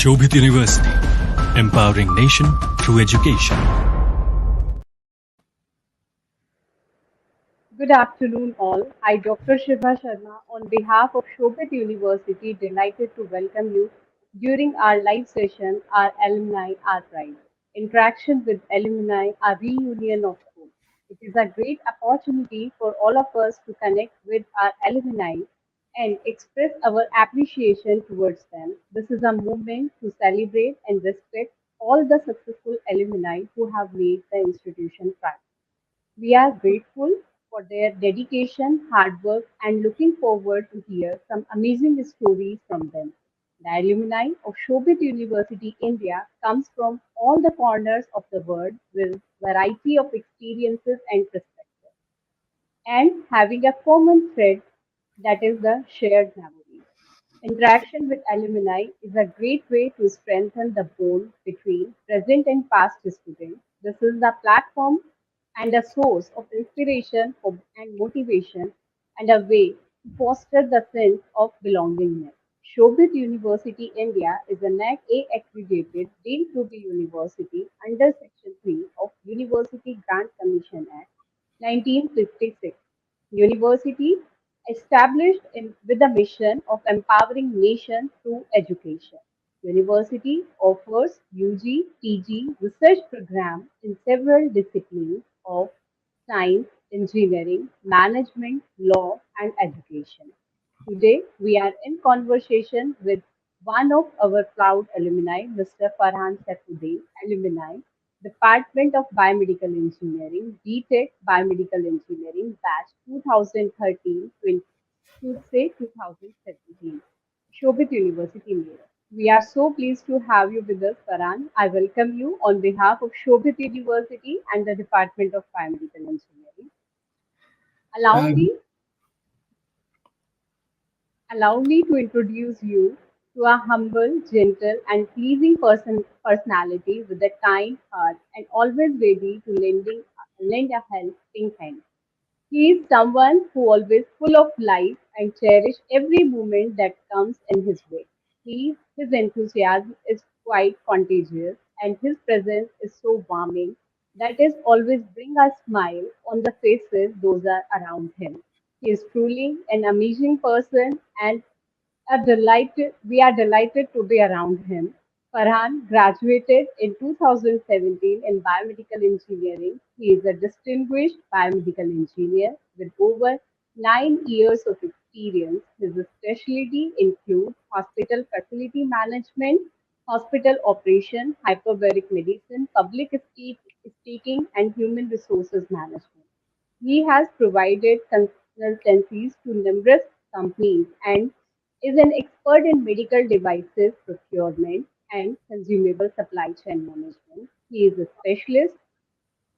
Shobhit University, empowering nation through education. Good afternoon, all. I, Dr. Shibha Sharma, on behalf of Shobhit University, delighted to welcome you during our live session, Our Alumni, Our Pride. Interaction with alumni, a reunion of hope. It is a great opportunity for all of us to connect with our alumni and express our appreciation towards them. This is a moment to celebrate and respect all the successful alumni who have made the institution proud. We are grateful for their dedication, hard work, and looking forward to hear some amazing stories from them. The alumni of Shobhit University India comes from all the corners of the world with variety of experiences and perspectives and having a common thread that is the shared memory. Interaction with alumni is a great way to strengthen the bond between present and past students. This is the platform and a source of inspiration and motivation and a way to foster the sense of belongingness. Shobhit University India is a NAC A accredited deemed to be university under Section 3 of University Grant Commission Act 1956. University established with the mission of empowering nations through education. University offers UG, PG research programs in several disciplines of science, engineering, management, law, and education. Today, we are in conversation with one of our proud alumni, Mr. Farhan SAIFUDDIN, alumni, Department of Biomedical Engineering, B.Tech Biomedical Engineering, batch 2013 to say 2017, Shobhit University, New. We are so pleased to have you with us, Farhan. I welcome you on behalf of Shobhit University and the Department of Biomedical Engineering. Allow Um, me Allow me to introduce you to a humble, gentle, and pleasing personality with a kind heart and always ready to lend a helping hand. He is someone who always full of life and cherish every moment that comes in his way. His enthusiasm is quite contagious and his presence is so warming that is always bring a smile on the faces those are around him. He is truly an amazing person and we are delighted to be around him. Farhan graduated in 2017 in biomedical engineering. He is a distinguished biomedical engineer with over 9 years of experience. His specialty include hospital facility management, hospital operation, hyperbaric medicine, speaking, and human resources management. He has provided consultancies to numerous companies and is an expert in medical devices procurement and consumable supply chain management. He is a specialist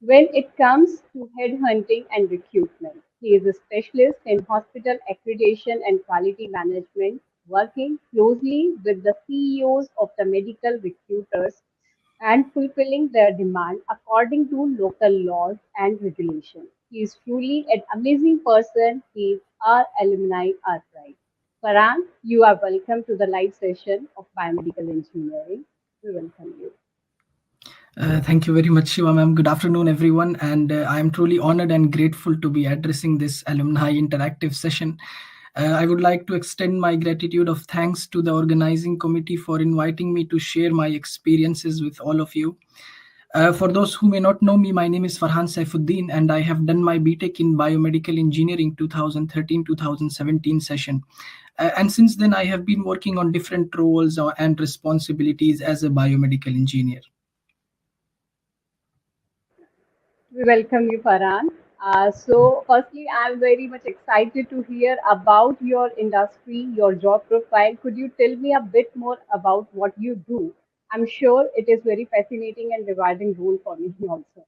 when it comes to headhunting and recruitment. He is a specialist in hospital accreditation and quality management, working closely with the CEOs of the medical recruiters and fulfilling their demand according to local laws and regulations. He is truly an amazing person. He is our alumni, our pride. Farhan, you are welcome to the live session of Biomedical Engineering. We welcome you. Thank you very much, Shiva ma'am. Good afternoon, everyone. And I am truly honored and grateful to be addressing this alumni interactive session. I would like to extend my gratitude of thanks to the organizing committee for inviting me to share my experiences with all of you. For those who may not know me, my name is Farhan SAIFUDDIN, and I have done my B.Tech in Biomedical Engineering 2013-2017 session. And since then, I have been working on different roles and responsibilities as a biomedical engineer. We welcome you, Farhan. Firstly, I'm very much excited to hear about your industry, your job profile. Could you tell me a bit more about what you do? I'm sure it is very fascinating and rewarding role for me also.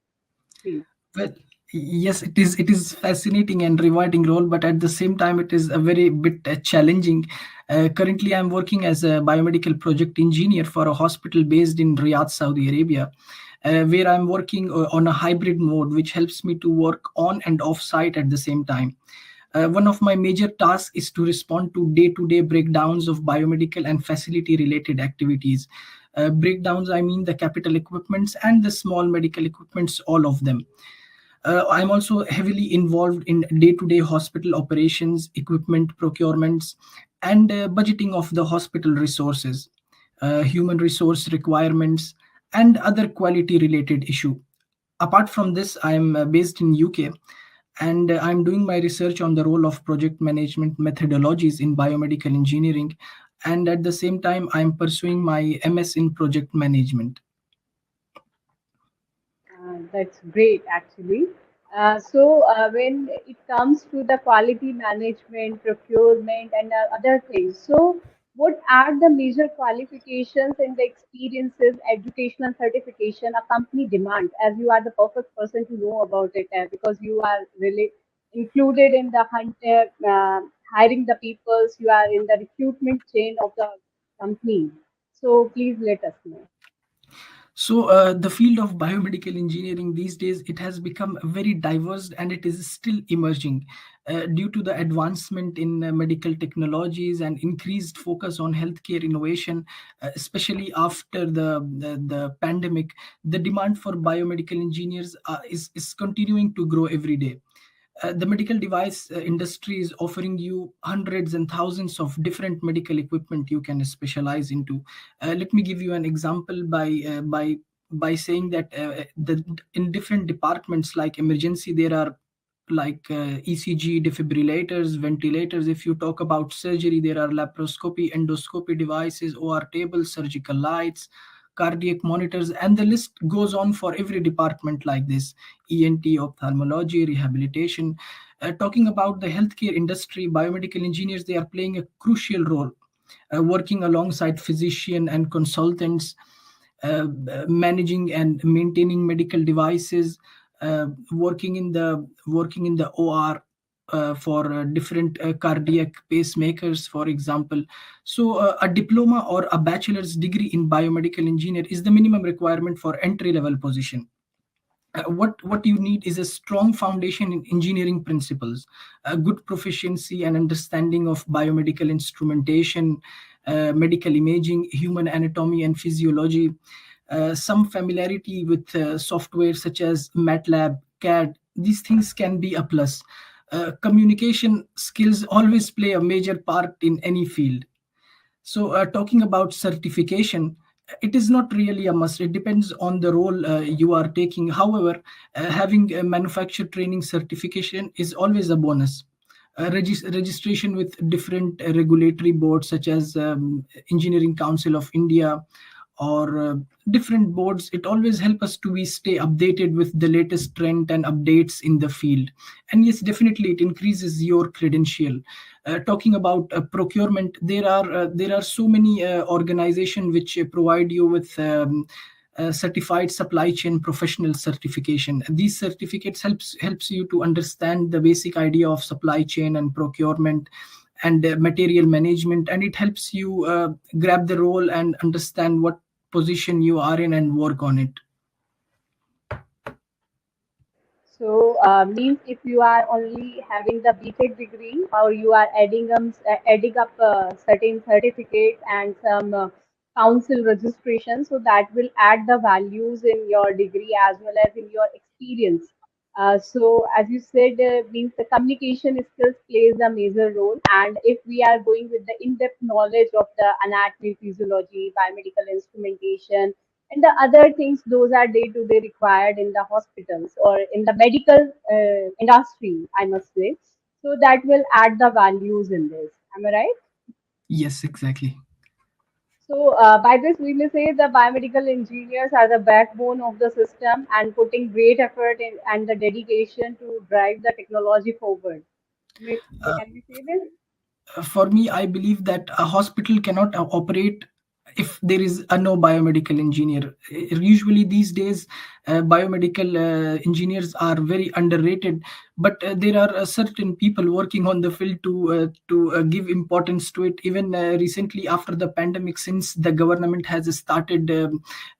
Please. Well, yes, it is. It is fascinating and rewarding role, but at the same time, it is a very bit challenging. Currently, I'm working as a biomedical project engineer for a hospital based in Riyadh, Saudi Arabia, where I'm working on a hybrid mode, which helps me to work on and off site at the same time. One of my major tasks is to respond to day-to-day breakdowns of biomedical and facility-related activities. Breakdowns, I mean the capital equipments and the small medical equipments, all of them. I'm also heavily involved in day-to-day hospital operations, equipment procurements, and budgeting of the hospital resources, human resource requirements, and other quality-related issue. Apart from this, I'm based in UK, and I'm doing my research on the role of project management methodologies in biomedical engineering. And at the same time, I'm pursuing my MS in project management. That's great, actually. When it comes to the quality management, procurement, and other things, so what are the major qualifications and the experiences, educational certification a company demands? As you are the perfect person to know about it, because you are really included in the hiring the peoples, you are in the recruitment chain of the company. So please let us know. So the field of biomedical engineering these days, it has become very diverse and it is still emerging due to the advancement in medical technologies and increased focus on healthcare innovation, especially after the pandemic. The demand for biomedical engineers is continuing to grow every day. The medical device industry is offering you hundreds and thousands of different medical equipment you can specialize into. Let me give you an example by saying that in different departments like emergency, there are like ECG, defibrillators, ventilators. If you talk about surgery, there are laparoscopy, endoscopy devices, OR tables, surgical lights, cardiac monitors, and the list goes on for every department like this: ENT, ophthalmology, rehabilitation. Talking about the healthcare industry, biomedical engineers, they are playing a crucial role, working alongside physician and consultants, managing and maintaining medical devices, working in the OR for different cardiac pacemakers, for example. So, a diploma or a bachelor's degree in biomedical engineer is the minimum requirement for entry level position. What you need is a strong foundation in engineering principles, a good proficiency and understanding of biomedical instrumentation, medical imaging, human anatomy and physiology, some familiarity with software such as MATLAB, CAD. These things can be a plus. Communication skills always play a major part in any field. So, talking about certification, it is not really a must. It depends on the role you are taking. However, having a manufacturer training certification is always a bonus. Registration with different regulatory boards such as Engineering Council of India or different boards, it always help us to be stay updated with the latest trend and updates in the field. And yes, definitely it increases your credential. Talking about procurement, there are so many organizations which provide you with certified supply chain professional certification. These certificates helps you to understand the basic idea of supply chain and procurement and material management, and it helps you grab the role and understand what position you are in and work on it. So, means if you are only having the B.Tech degree, or you are adding up certain certificates and some council registration, so that will add the values in your degree as well as in your experience. As you said, means the communication skills plays a major role. And if we are going with the in-depth knowledge of the anatomy, physiology, biomedical instrumentation, and the other things, those are day to day required in the hospitals or in the medical industry, I must say. So that will add the values in this. Am I right? Yes, exactly. So, by this, we may say the biomedical engineers are the backbone of the system and putting great effort in, and the dedication to drive the technology forward. Uh, Can we say this? for me, I believe that a hospital cannot operate if there is a no biomedical engineer. Usually these days, biomedical engineers are very underrated, but there are certain people working on the field to give importance to it. Even recently, after the pandemic, since the government has started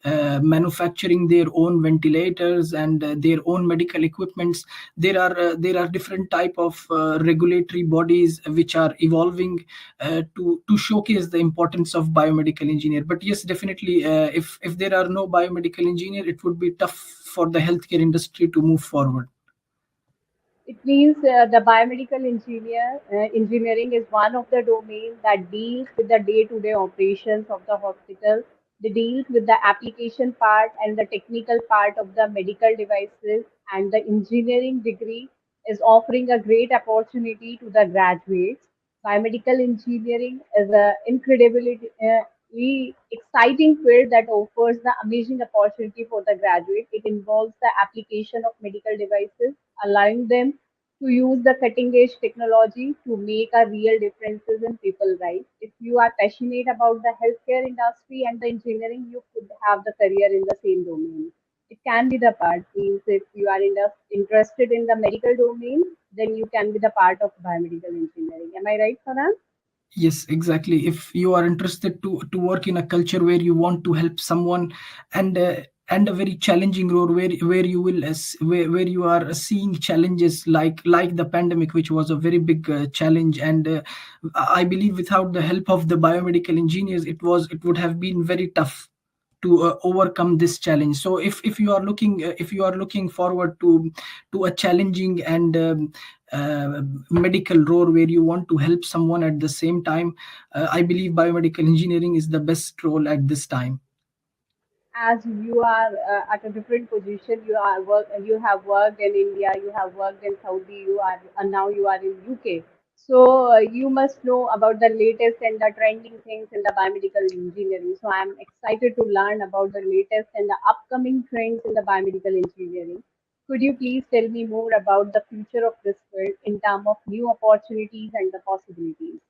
manufacturing their own ventilators and their own medical equipments, there are different type of regulatory bodies which are evolving to showcase the importance of biomedical engineer. But yes, definitely, if there are no biomedical engineer, it would be tough for the healthcare industry to move forward. It means the biomedical engineering is one of the domains that deals with the day-to-day operations of the hospital. They deals with the application part and the technical part of the medical devices, and the engineering degree is offering a great opportunity to the graduates. Biomedical engineering is an incredibly exciting field that offers the amazing opportunity for the graduate. It involves the application of medical devices, allowing them to use the cutting edge technology to make a real differences in people life. If you are passionate about the healthcare industry and the engineering, you could have the career in the same domain. It can be the part means if you are interested in the medical domain, then you can be the part of biomedical engineering. Am I right, Farhan? Yes, exactly. If you are interested to work in a culture where you want to help someone, and a very challenging role where you will where you are seeing challenges like the pandemic, which was a very big challenge, and I believe without the help of the biomedical engineers, it would have been very tough to overcome this challenge. So if you are looking forward to a challenging and medical role where you want to help someone at the same time, I believe biomedical engineering is the best role at this time. As you are at a different position, you have worked in India, you have worked in Saudi, you are and now you are in UK. So you must know about the latest and the trending things in the biomedical engineering. So I am excited to learn about the latest and the upcoming trends in the biomedical engineering. Could you please tell me more about the future of this field in terms of new opportunities and the possibilities?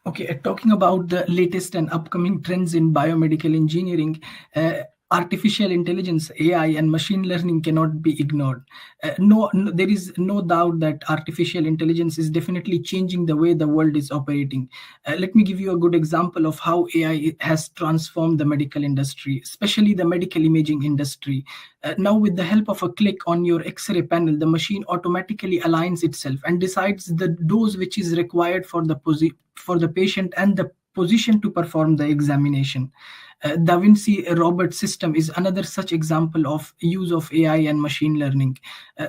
Okay, talking about the latest and upcoming trends in biomedical engineering, artificial intelligence, AI, and machine learning cannot be ignored. There is no doubt that artificial intelligence is definitely changing the way the world is operating. Let me give you a good example of how AI has transformed the medical industry, especially the medical imaging industry. Now, with the help of a click on your X-ray panel, the machine automatically aligns itself and decides the dose which is required for the patient and the position to perform the examination. Da Vinci robot system is another such example of use of AI and machine learning.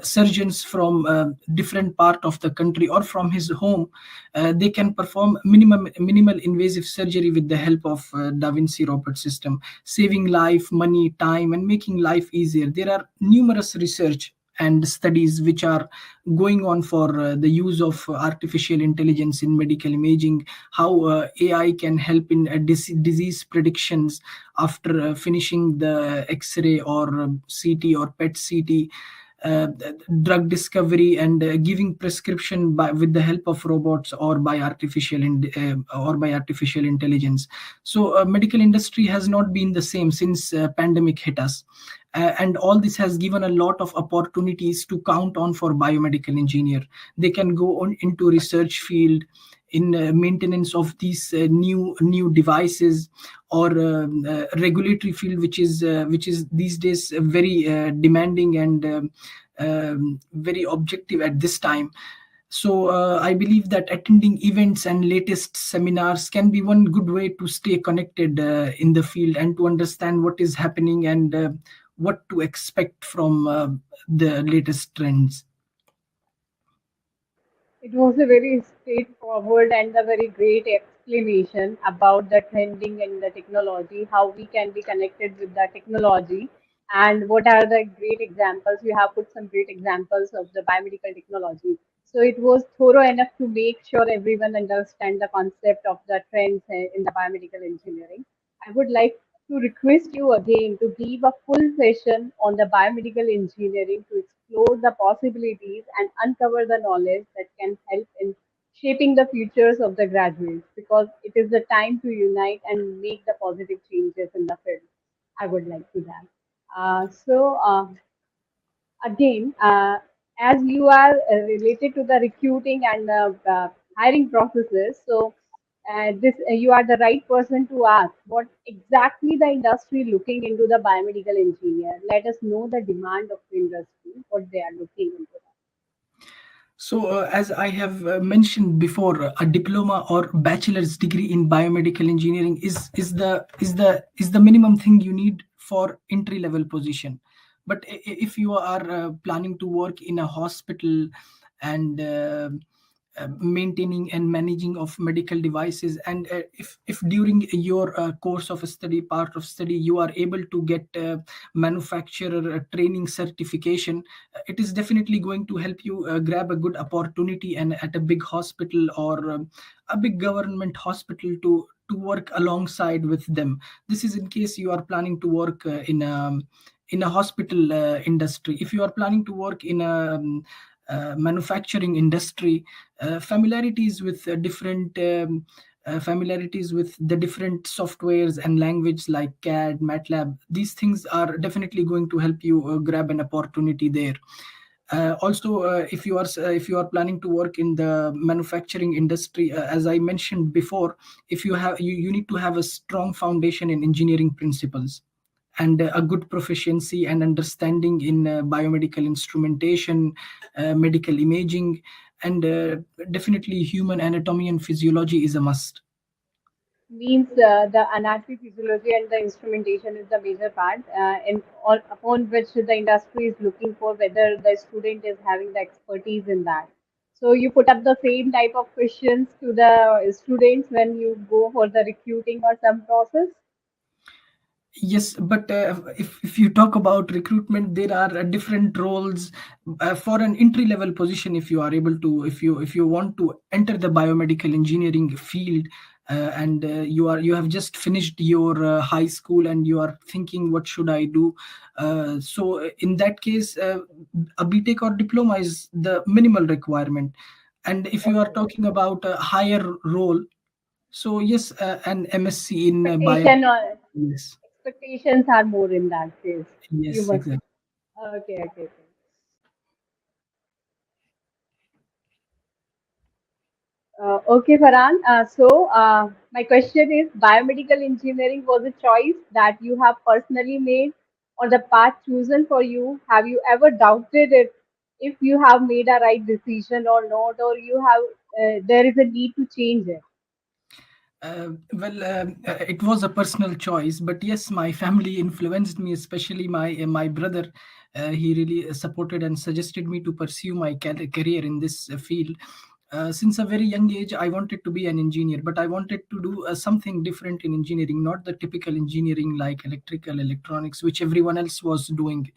Surgeons from different part of the country or from his home, they can perform minimal invasive surgery with the help of Da Vinci robot system, saving life, money, time, and making life easier. There are numerous research and studies which are going on for the use of artificial intelligence in medical imaging, how AI can help in disease predictions after finishing the X-ray or CT or PET CT, uh, drug discovery, and giving prescription with the help of robots or by artificial intelligence. So medical industry has not been the same since pandemic hit us, and all this has given a lot of opportunities to count on for biomedical engineer. They can go on into research field in maintenance of these new devices, or regulatory field, which is these days very demanding and very objective at this time. So I believe that attending events and latest seminars can be one good way to stay connected in the field and to understand what is happening and what to expect from the latest trends. It was a very straightforward and a very great explanation about the trending and the technology, how we can be connected with the technology, and what are the great examples. You have put some great examples of the biomedical technology. So it was thorough enough to make sure everyone understand the concept of the trends in the biomedical engineering. I would like to request you again to give a full session on the biomedical engineering to explore the possibilities and uncover the knowledge that can help in shaping the futures of the graduates because it is the time to unite and make the positive changes in the field. I would like to that. Again, as you are related to the recruiting and hiring processes, this you are the right person to ask what exactly the industry looking into the biomedical engineer. Let us know the demand of the industry, what they are looking into. So, as I have mentioned before, a diploma or bachelor's degree in biomedical engineering is the minimum thing you need for entry level position. But if you are planning to work in a hospital and maintaining and managing of medical devices, and if during your course of study, part of study, you are able to get manufacturer training certification, it is definitely going to help you grab a good opportunity and at a big hospital or a big government hospital to work alongside with them. This is in case you are planning to work in a hospital industry. If you are planning to work in a manufacturing industry, familiarities with different familiarities with the different softwares and language like CAD, MATLAB, these things are definitely going to help you grab an opportunity there. Also, if you are planning to work in the manufacturing industry, as I mentioned before, if you need to have a strong foundation in engineering principles and a good proficiency and understanding in biomedical instrumentation, medical imaging, and definitely human anatomy and physiology is a must. Means the anatomy, physiology, and the instrumentation is the major part, in all upon which the industry is looking for whether the student is having the expertise in that. So you put up the same type of questions to the students when you go for the recruiting or some process. Yes, but if you talk about recruitment, there are different roles for an entry level position. If you are able to, if you want to enter the biomedical engineering field, and you have just finished your high school and you are thinking what should I do, so in that case, a B.Tech or diploma is the minimal requirement. And if you are Okay. talking about a higher role, so yes, an MSc in bio. Expectation or Yes. expectations are more in that case. You Yes, must. exactly. Okay, okay, okay. Okay, Farhan. My question is, biomedical engineering was a choice that you have personally made, or the path chosen for you? Have you ever doubted it, if you have made a right decision or not, or you have there is a need to change it? Well, it was a personal choice, but yes, my family influenced me, especially my brother. He really supported and suggested me to pursue my career in this field. Since a very young age, I wanted to be an engineer, but I wanted to do something different in engineering, not the typical engineering like electrical, electronics, which everyone else was doing.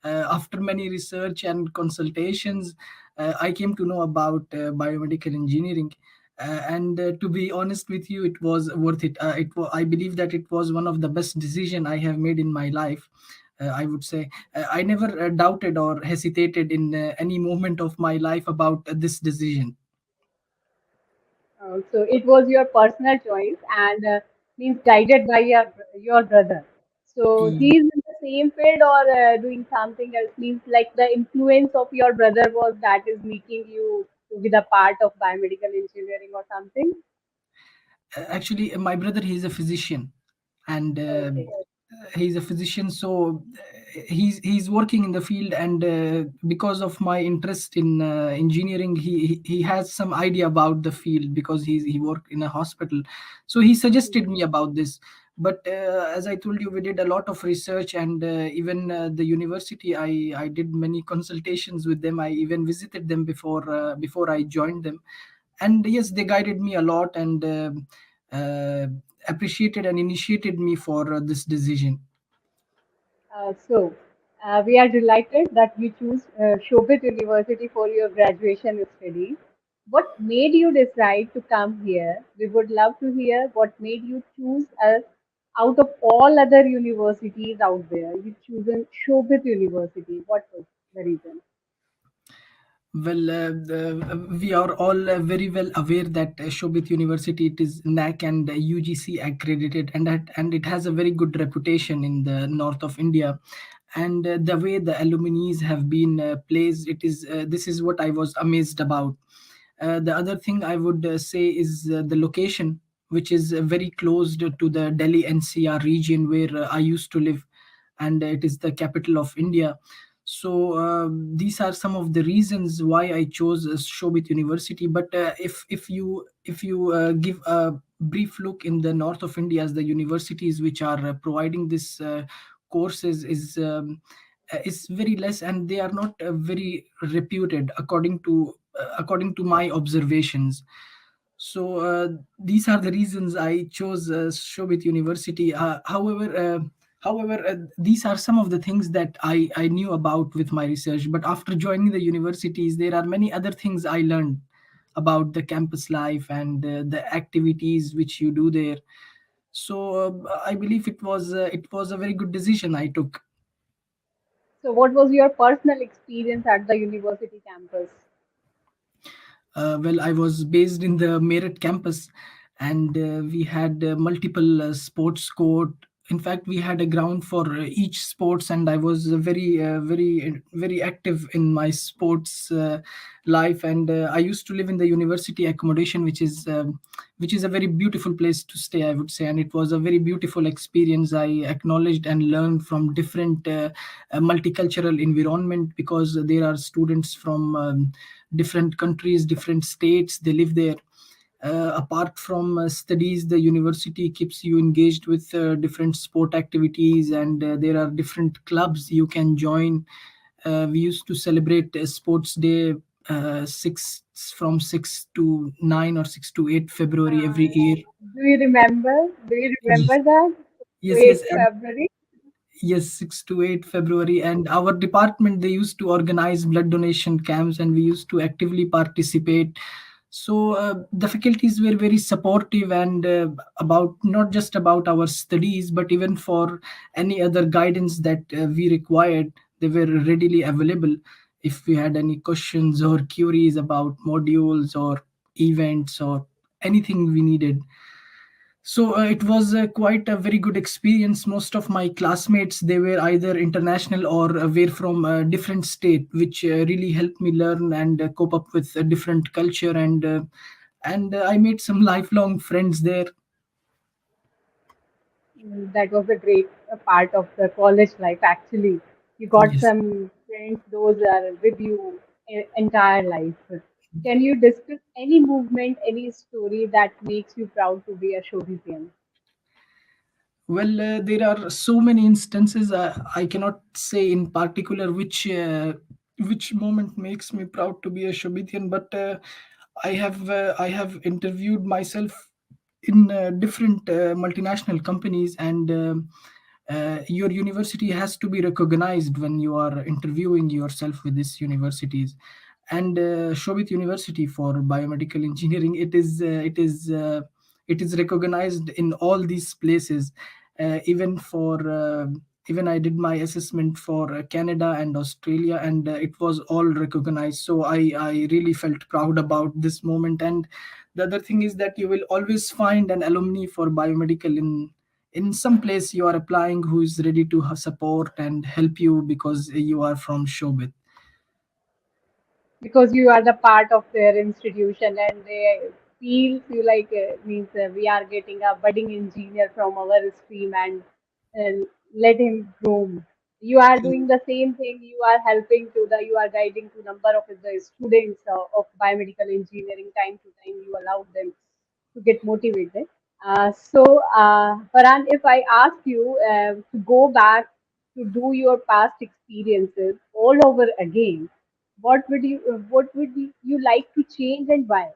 After many research and consultations, I came to know about biomedical engineering. And to be honest with you, it was worth it. I believe that it was one of the best decision I have made in my life. I would say I never doubted or hesitated in any moment of my life about this decision. So it was your personal choice and means guided by your brother. So E- he's in the same field or doing something else. Means like the influence of your brother was that is making you to be the part of biomedical engineering or something. Actually, my brother, he's a physician, and Okay. he's a physician, so he's working in the field. And because of my interest in engineering, he has some idea about the field because he worked in a hospital, so he suggested me about this. But as I told you, we did a lot of research, and even the university, I did many consultations with them. I even visited them before I joined them. And yes, they guided me a lot, and uh, appreciated and initiated me for this decision. We are delighted that you choose Shobhit University for your graduation studies. What made you decide to come here? We would love to hear what made you choose us out of all other universities out there. You chosen Shobhit University. What was the reason? Well, we are all very well aware that Shobhit University, it is NAC and UGC accredited, and it has a very good reputation in the north of India. And the way the alumni have been placed, it is this is what I was amazed about. The other thing I would say is the location, which is very close to the Delhi NCR region where I used to live, and it is the capital of India. So these are some of the reasons why I chose Shobit University. But if you give a brief look in the north of India, as the universities which are providing this courses is very less, and they are not very reputed according to my observations. So these are the reasons I chose Shobit University. However, these are some of the things that I knew about with my research. But after joining the universities, there are many other things I learned about the campus life and the activities which you do there. So I believe it was a very good decision I took. So, what was your personal experience at the university campus? Well, I was based in the Meerut campus, and we had multiple sports court. In fact, we had a ground for each sports, and I was very active in my sports life. And I used to live in the university accommodation, which is a very beautiful place to stay, I would say. And it was a very beautiful experience. I acknowledged and learned from different multicultural environment, because there are students from different countries, different states, they live there. Apart from studies, the university keeps you engaged with different sport activities, and there are different clubs you can join. We used to celebrate sports day, six from 6 to 9 or 6 to 8 February every Uh, year. do you remember? Do you Yes, remember that? yes, yes. 8th February? Yes, 6 to 8 February. And our department, they used to organize blood donation camps, and we used to actively participate. So the faculties were very supportive, and about not just about our studies, but even for any other guidance that we required, they were readily available. If we had any questions or queries about modules or events or anything we needed. So it was quite a very good experience. Most of my classmates, they were either international or were from a different state, which really helped me learn and cope up with a different culture. And I made some lifelong friends there. That was a great part of the college life, actually. You got Yes. some friends, those are with you entire life. Can you discuss any movement, any story that makes you proud to be a Shobhitian? Well, there are so many instances. I cannot say in particular which moment makes me proud to be a Shobitian, but I have interviewed myself in different multinational companies, and your university has to be recognized when you are interviewing yourself with these universities. And Shobit University for Biomedical Engineering, it is recognized in all these places. Even for even I did my assessment for Canada and Australia, and it was all recognized. So I really felt proud about this moment. And the other thing is that you will always find an alumni for biomedical in some place you are applying, who is ready to support and help you because you are from Shobit. Because you are the part of their institution and they feel you like means we are getting a budding engineer from our stream and let him groom. You are doing the same thing. You are helping to the you are guiding to number of the students of biomedical engineering. Time to time you allow them to get motivated. Farhan, if I ask you to go back to do your past experiences all over again, what would you like to change and why?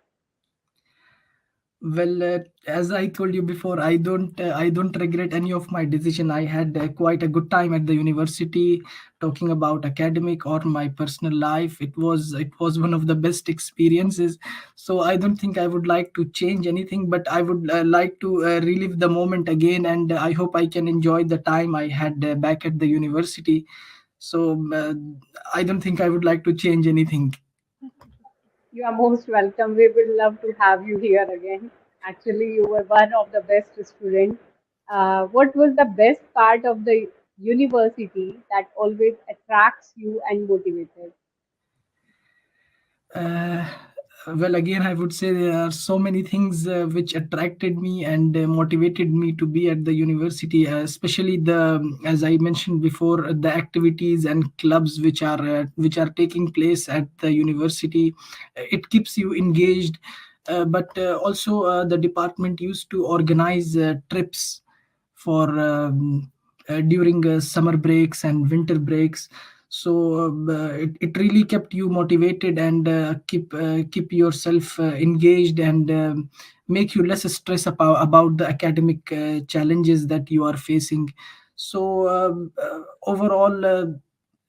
Well, as I told you before, I don't regret any of my decision. I had quite a good time at the university, talking about academic or my personal life. It was one of the best experiences. So I don't think I would like to change anything, but I would like to relive the moment again, and I hope I can enjoy the time I had back at the university. So I don't think I would like to change anything. You are most welcome. We would love to have you here again. Actually, you were one of the best students. What was the best part of the university that always attracts you and motivated? Uh, well, again, I would say there are so many things which attracted me and motivated me to be at the university, especially as I mentioned before, the activities and clubs which are taking place at the university. It keeps you engaged, but also the department used to organize trips for during summer breaks and winter breaks. So it really kept you motivated and keep yourself engaged and make you less stress about the academic challenges that you are facing. So overall,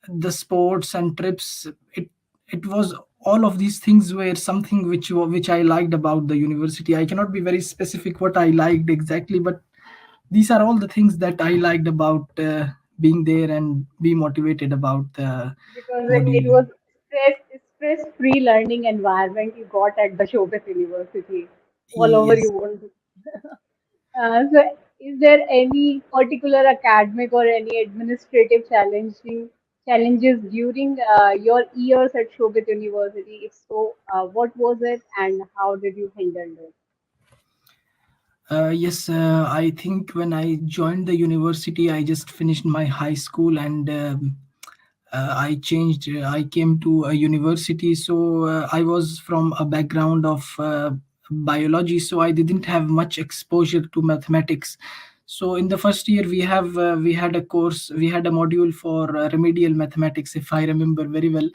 the sports and trips, it was all of these things were something which I liked about the university. I cannot be very specific what I liked exactly, but these are all the things that I liked about being there and be motivated about the Because it module. was stress-free learning environment you got at the Shobhit University. All over you Yes. want to. So, is there any particular academic or any administrative challenges during your years at Shobhit University? If so, what was it and how did you handle it? Yes, I think when I joined the university, I just finished my high school and I changed. I came to a university, so I was from a background of biology, so I didn't have much exposure to mathematics. So in the first year, we had a course, we had a module for remedial mathematics, if I remember very well.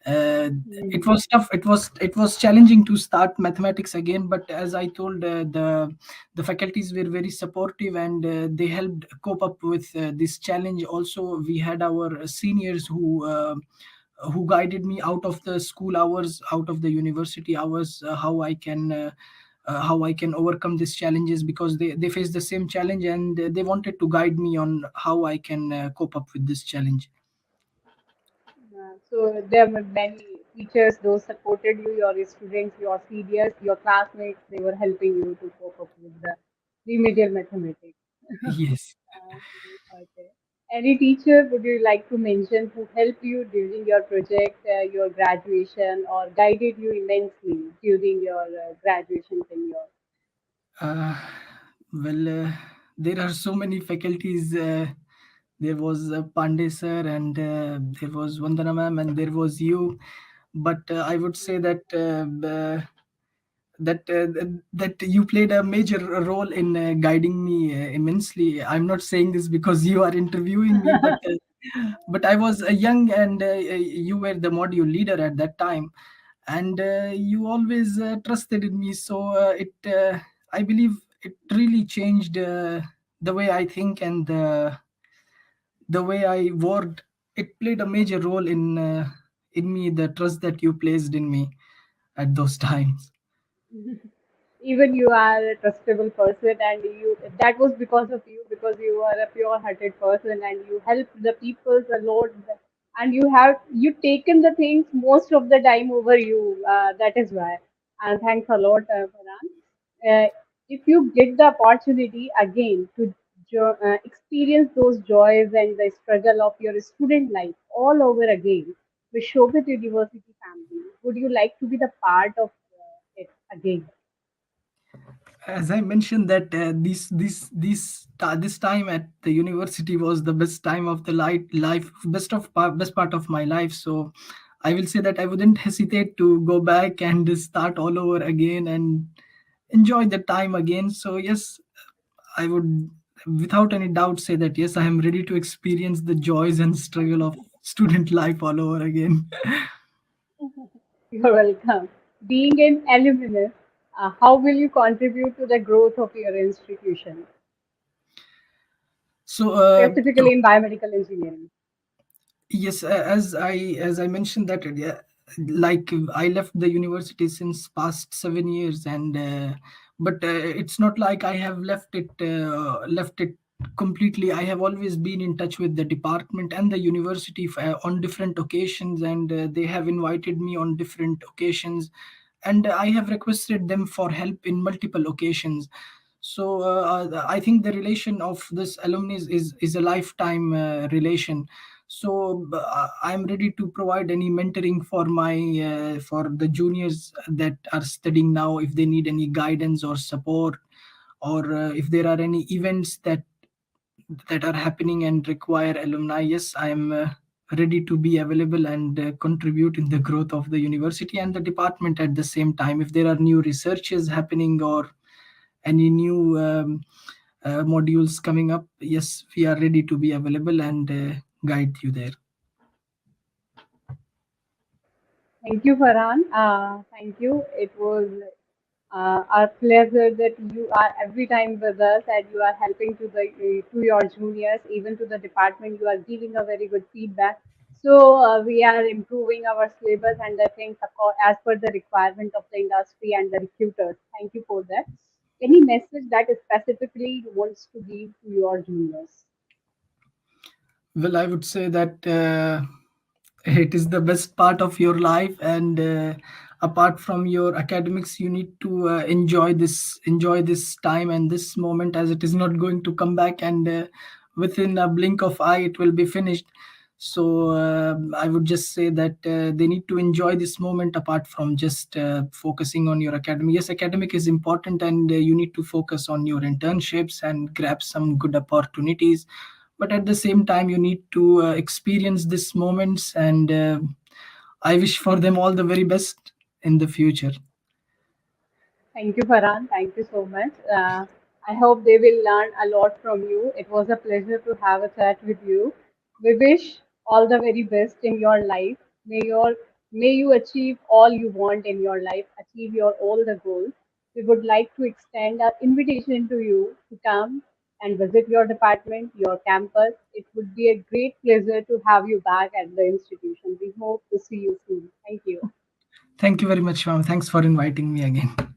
Uh, it Mhm. was tough. It was challenging to start mathematics again, but as I told, the faculties were very supportive and they helped cope up with this challenge. Also, we had our seniors who guided me out of the school hours, out of the university hours, how I can overcome these challenges, because they face the same challenge and they wanted to guide me on how I can cope up with this challenge. So there were many teachers, those supported you, your students, your seniors, your classmates, they were helping you to cope up with the remedial mathematics. Yes. Uh, okay. Any teacher would you like to mention who helped you during your project, your graduation, or guided you immensely during your graduation tenure? Uh, well, there are so many faculties. There was Pandey sir, and there was Vandana ma'am, and there was you. But I would say that you played a major role in guiding me immensely. I'm not saying this because you are interviewing me, but I was young, and you were the module leader at that time, and you always trusted in me. So it I believe it really changed the way I think and the way I worked. It played a major role in me, the trust that you placed in me at those times. Even you are a trustable person, and you that was because of you, because you are a pure hearted person and you help the people a lot, and you taken the things most of the time over you, that is why. And thanks a lot, Farhan. If you get the opportunity again to experience those joys and the struggle of your student life all over again with Shobhit University family, would you like to be the part of it again? As I mentioned that this time at the university was the best time of the life, best part of my life. So I will say that I wouldn't hesitate to go back and start all over again and enjoy the time again. So yes, I would without any doubt say that yes, I am ready to experience the joys and struggle of student life all over again. You're welcome. Being an alumnus, how will you contribute to the growth of your institution, So specifically in biomedical engineering? yes, as I mentioned that like I left the university since past 7 years, and but it's not like I have left it completely. I have always been in touch with the department and the university on different occasions, and they have invited me on different occasions, and I have requested them for help in multiple occasions. So I think the relation of this alumni is a lifetime relation. So I'm ready to provide any mentoring for my for the juniors that are studying now, if they need any guidance or support, or if there are any events that are happening and require alumni. Yes, I am ready to be available and contribute in the growth of the university and the department at the same time. If there are new researches happening or any new modules coming up, yes, we are ready to be available and guide you there. Thank you, Farhan. Thank you. It was our pleasure that you are every time with us and you are helping to your juniors, even to the department. You are giving a very good feedback. So we are improving our syllabus and the things as per the requirement of the industry and the recruiters. Thank you for that. Any message that specifically you wants to give to your juniors? Well, I would say that it is the best part of your life, and apart from your academics, you need to enjoy this time and this moment, as it is not going to come back, and within a blink of eye, it will be finished. So I would just say that they need to enjoy this moment apart from just focusing on your academic. Yes, academic is important, and you need to focus on your internships and grab some good opportunities, but at the same time you need to experience these moments, and I wish for them all the very best in the future. Thank you, Farhan. Thank you so much. I hope they will learn a lot from you. It was a pleasure to have a chat with you. We wish all the very best in your life. May you achieve all you want in your life, achieve your all the goals. We would like to extend our invitation to you to come and visit your department, your campus. It would be a great pleasure to have you back at the institution. We hope to see you soon. Thank you. Thank you very much, ma'am. Thanks for inviting me again.